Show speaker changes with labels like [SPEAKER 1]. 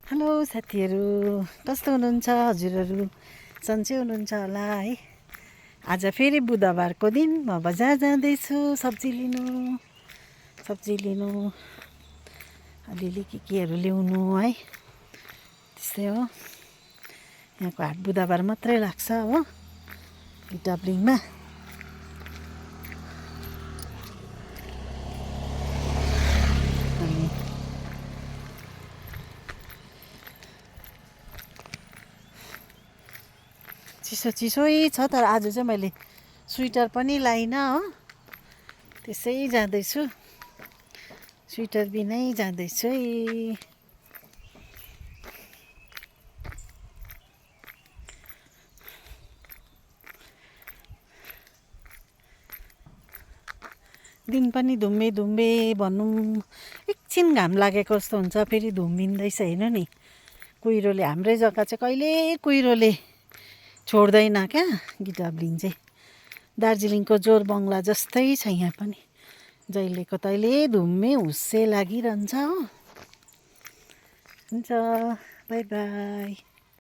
[SPEAKER 1] Hello साथीहरू, कस्तो हुनुहुन्छ हजुरहरू? सन्चै हुनुहुन्छ होला है। आज फेरि बुधबारको दिन म बजार जाँदैछु सब्जी लिनु अलिअलि केहरू ल्याउनु है। त्यस्तै हो, यहाँको हाट बुधबार मात्रै लाग्छ हो डाब्लिङमा। अनि चिसै छ, तर आज चाहिँ मैले स्वेटर पनि लाइनँ हो। त्यसै जाँदैछु, स्वेटर बिनै जाँदैछु है। दिन पनि धुम्मे भनौँ, एकछिन घाम लागेको जस्तो हुन्छ, फेरि धुम्मिँदैछ हेर्नु नि। कुहिरोले, हाम्रै जग्गा चाहिँ कहिले कुहिरोले छोड्दैन क्या। गिडाब्लिङ चाहिँ दार्जिलिङको जोरबङ्गला जस्तै छ यहाँ पनि, जहिलेको तहिले धुम्मे हुस्से लागिरहन्छ हो। हुन्छ, बाई बाई।